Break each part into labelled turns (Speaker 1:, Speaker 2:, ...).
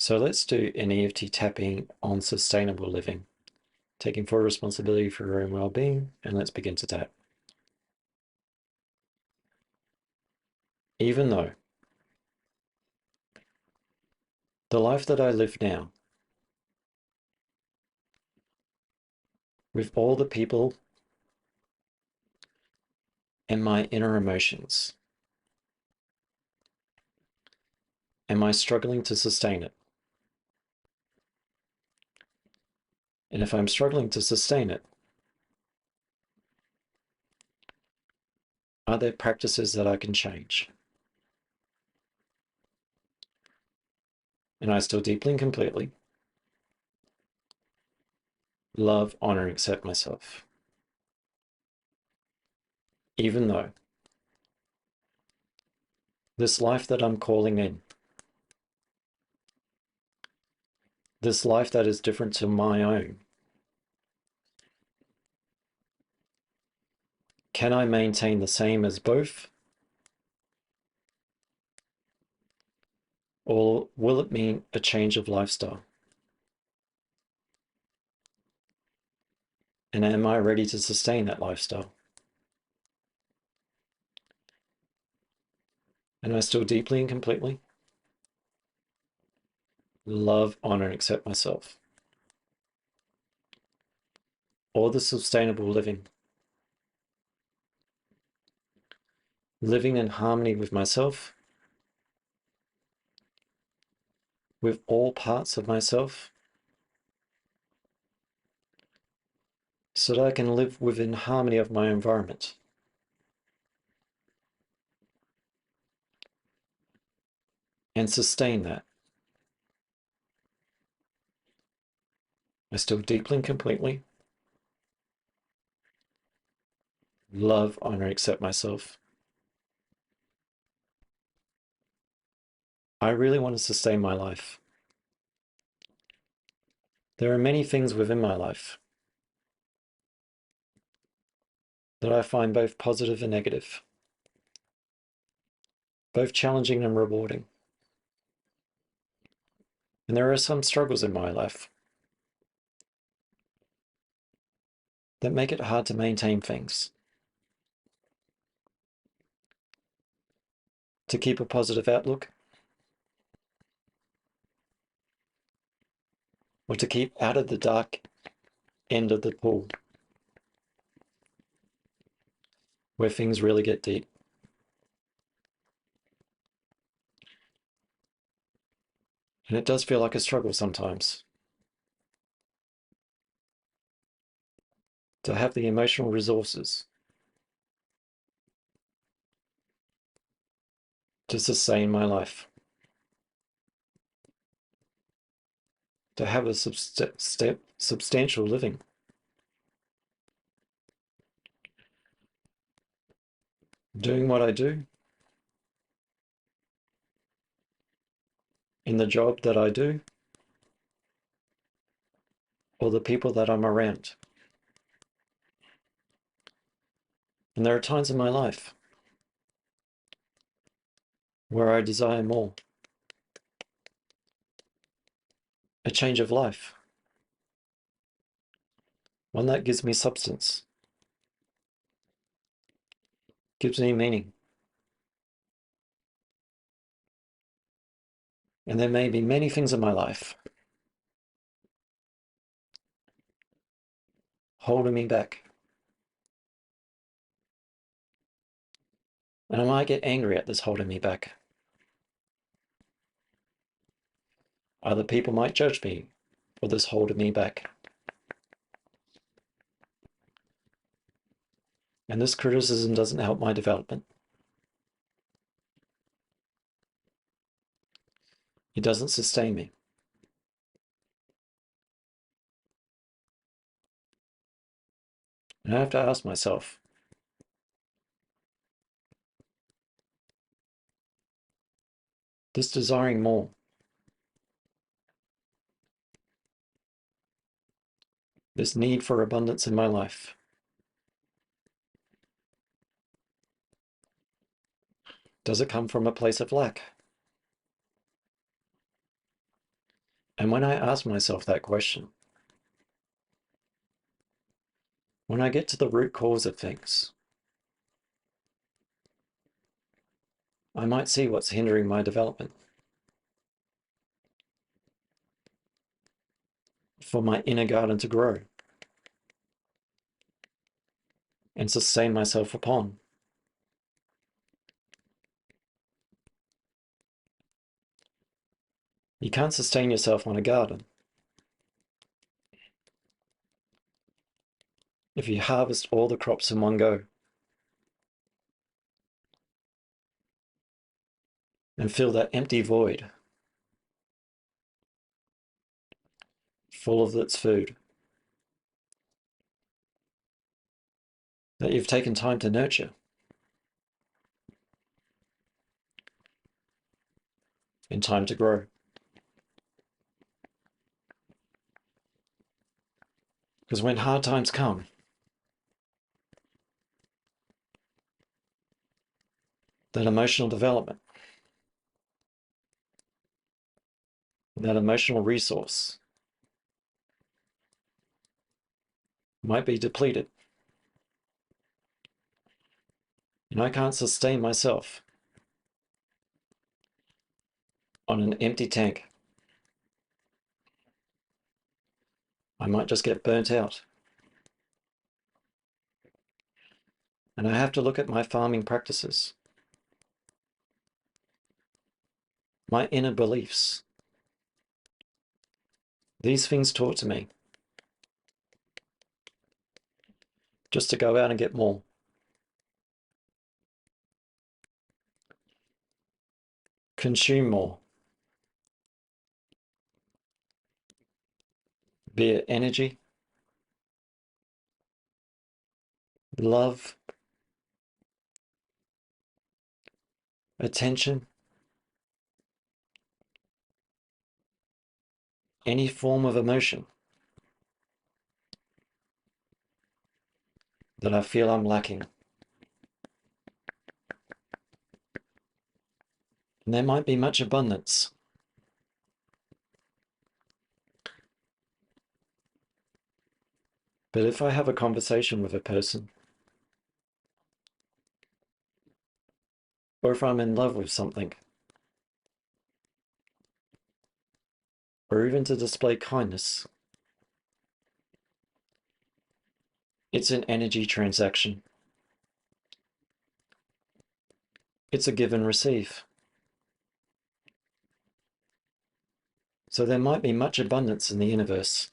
Speaker 1: So let's do an EFT tapping on sustainable living, taking full responsibility for your own well-being, and let's begin to tap. Even though the life that I live now, with all the people and my inner emotions, am I struggling to sustain it? And if I'm struggling to sustain it, are there practices that I can change? And I still deeply and completely love, honor, and accept myself. Even though this life that I'm calling in, this life that is different to my own, can I maintain the same as both? Or will it mean a change of lifestyle? And am I ready to sustain that lifestyle? And I still deeply and completely love, honor, and accept myself. Or the sustainable living. Living in harmony with myself, with all parts of myself, so that I can live within harmony of my environment. And sustain that. I still deeply and completely love, honor, and accept myself. I really want to sustain my life. There are many things within my life that I find both positive and negative, both challenging and rewarding. And there are some struggles in my life that make it hard to maintain things, to keep a positive outlook, or to keep out of the dark end of the pool, where things really get deep. And it does feel like a struggle sometimes to have the emotional resources to sustain my life, to have a substantial living. Doing what I do, in the job that I do, or the people that I'm around. And there are times in my life where I desire more, a change of life, one that gives me substance, gives me meaning. And there may be many things in my life holding me back. And I might get angry at this holding me back. Other people might judge me for this holding me back. And this criticism doesn't help my development. It doesn't sustain me. And I have to ask myself, this desiring more, this need for abundance in my life, does it come from a place of lack? And when I ask myself that question, when I get to the root cause of things, I might see what's hindering my development, for my inner garden to grow and sustain myself upon. You can't sustain yourself on a garden. If you harvest all the crops in one go and fill that empty void full of its food that you've taken time to nurture, in time to grow. Because when hard times come, that emotional development, that emotional resource might be depleted. And I can't sustain myself on an empty tank. I might just get burnt out. And I have to look at my farming practices, my inner beliefs. These things taught to me just to go out and get more. Consume more. Be it energy, love, attention, any form of emotion that I feel I'm lacking. And there might be much abundance. But if I have a conversation with a person, or if I'm in love with something, or even to display kindness, it's an energy transaction. It's a give and receive. So there might be much abundance in the universe.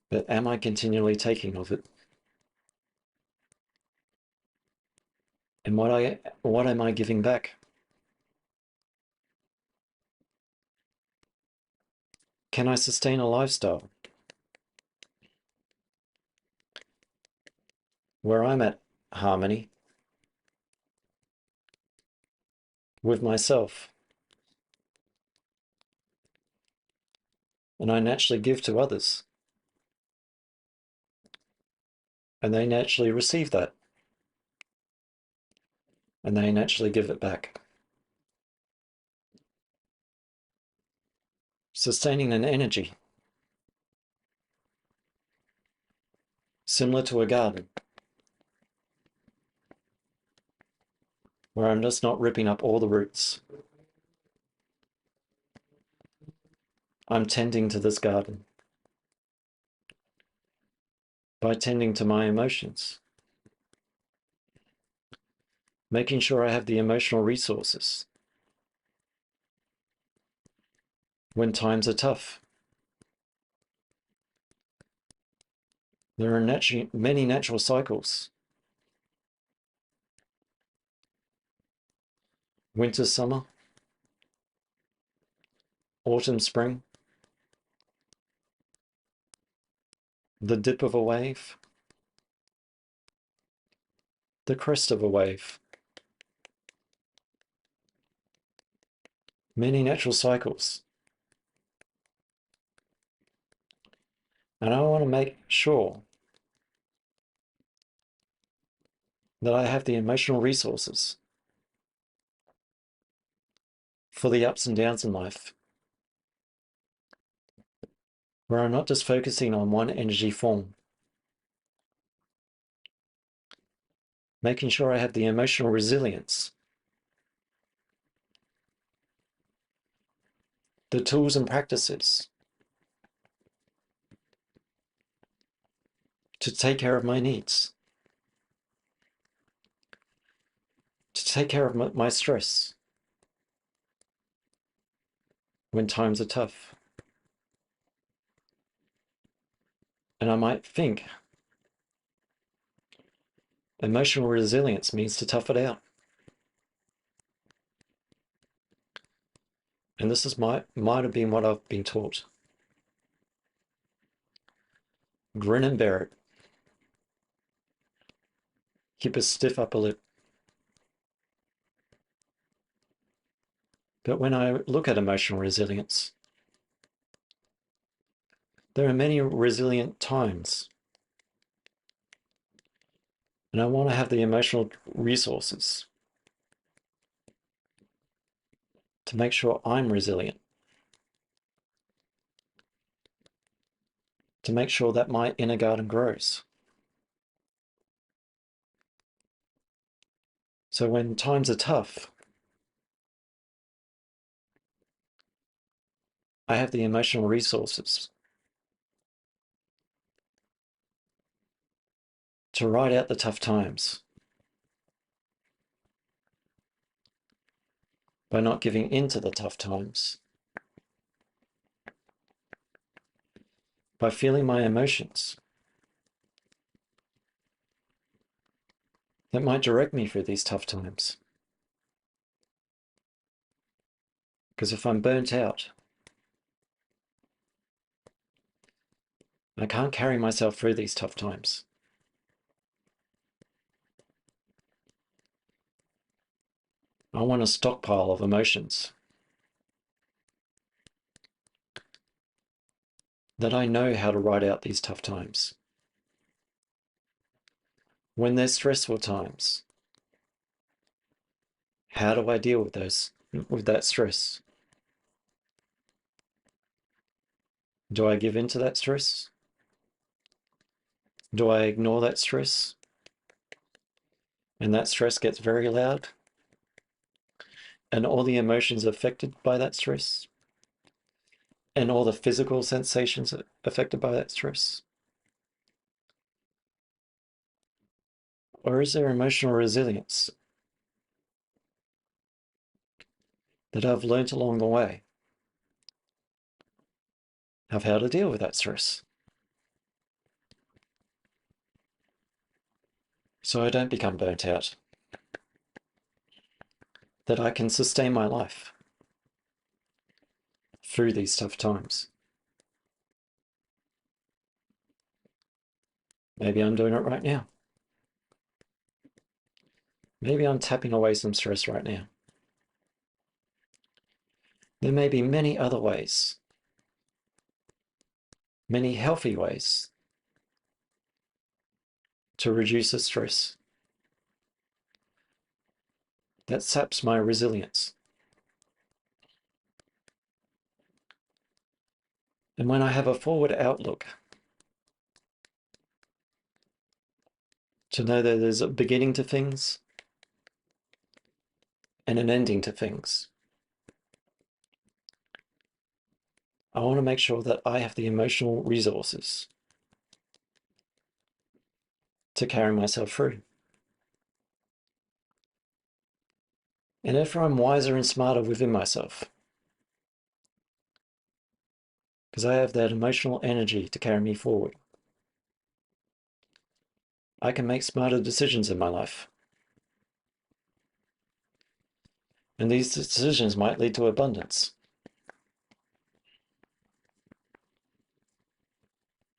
Speaker 1: But am I continually taking of it? And what am I giving back? Can I sustain a lifestyle where I'm at harmony with myself, and I naturally give to others, and they naturally receive that, and they naturally give it back? Sustaining an energy similar to a garden, where I'm just not ripping up all the roots. I'm tending to this garden by tending to my emotions, making sure I have the emotional resources when times are tough. There are many natural cycles. Winter, summer, autumn, spring, the dip of a wave, the crest of a wave. Many natural cycles. And I want to make sure that I have the emotional resources for the ups and downs in life, where I'm not just focusing on one energy form, making sure I have the emotional resilience, the tools and practices to take care of my needs, to take care of my stress when times are tough. And I might think emotional resilience means to tough it out. And this might have been what I've been taught. Grin and bear it. Keep a stiff upper lip. But when I look at emotional resilience, there are many resilient times. And I want to have the emotional resources to make sure I'm resilient, to make sure that my inner garden grows. So when times are tough, I have the emotional resources to ride out the tough times by not giving in to the tough times, by feeling my emotions that might direct me through these tough times. Because if I'm burnt out, I can't carry myself through these tough times. I want a stockpile of emotions that I know how to ride out these tough times. When there's stressful times, how do I deal with that stress? Do I give in to that stress? Do I ignore that stress? And that stress gets very loud? And all the emotions affected by that stress? And all the physical sensations affected by that stress? Or is there emotional resilience that I've learnt along the way of how to deal with that stress, so I don't become burnt out, that I can sustain my life through these tough times? Maybe I'm doing it right now. Maybe I'm tapping away some stress right now. There may be many other ways, many healthy ways to reduce the stress that saps my resilience. And when I have a forward outlook, to know that there's a beginning to things and an ending to things, I want to make sure that I have the emotional resources to carry myself through. And if I'm wiser and smarter within myself, because I have that emotional energy to carry me forward, I can make smarter decisions in my life. And these decisions might lead to abundance,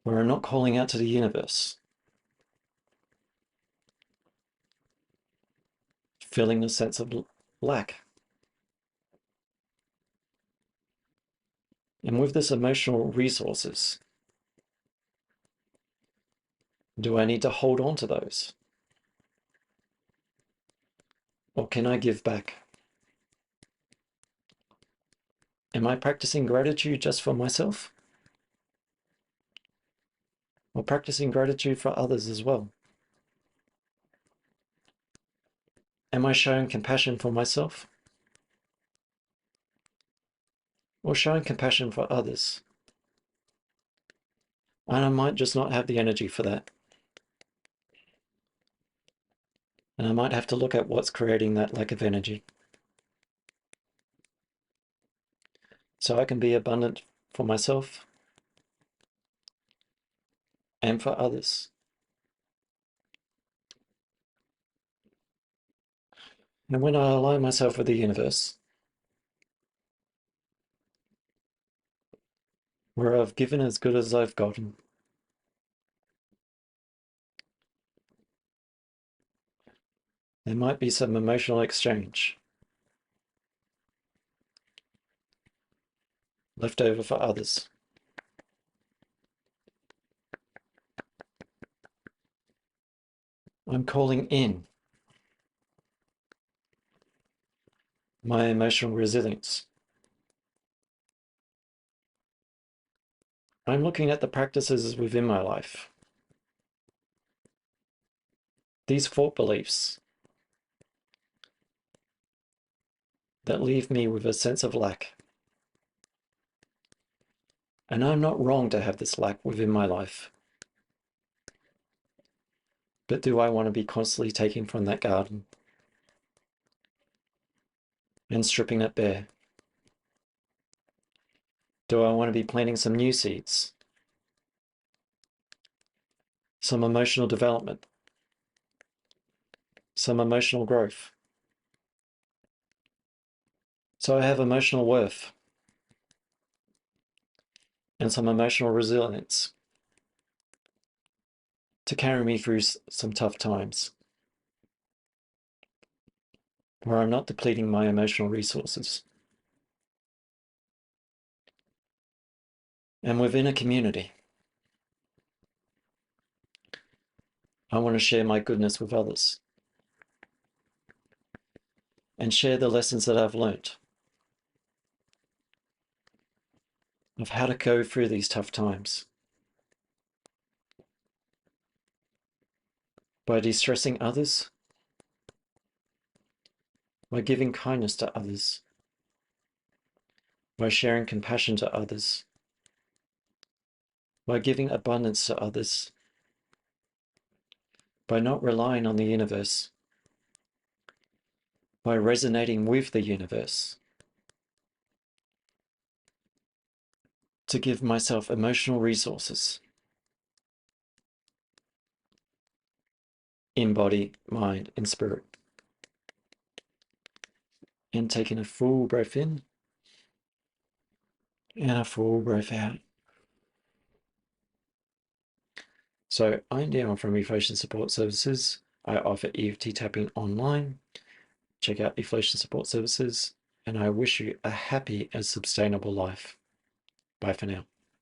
Speaker 1: where I'm not calling out to the universe, feeling a sense of lack. And with this emotional resources, do I need to hold on to those? Or can I give back? Am I practicing gratitude just for myself? Or practicing gratitude for others as well? Am I showing compassion for myself? Or showing compassion for others? And I might just not have the energy for that. And I might have to look at what's creating that lack of energy. So I can be abundant for myself and for others. And when I align myself with the universe, where I've given as good as I've gotten, there might be some emotional exchange left over for others. I'm calling in my emotional resilience. I'm looking at the practices within my life. These thought beliefs that leave me with a sense of lack. And I'm not wrong to have this lack within my life. But do I want to be constantly taking from that garden and stripping it bare? Do I want to be planting some new seeds? Some emotional development? Some emotional growth? So I have emotional worth and some emotional resilience to carry me through some tough times where I'm not depleting my emotional resources. And within a community, I want to share my goodness with others and share the lessons that I've learnt of how to go through these tough times by de-stressing others, by giving kindness to others, by sharing compassion to others, by giving abundance to others, by not relying on the universe, by resonating with the universe, to give myself emotional resources in body, mind, and spirit. And taking a full breath in and a full breath out. So I'm Dion from Eflowtion Support Services. I offer EFT Tapping online. Check out Eflowtion Support Services, and I wish you a happy and sustainable life. Bye for now.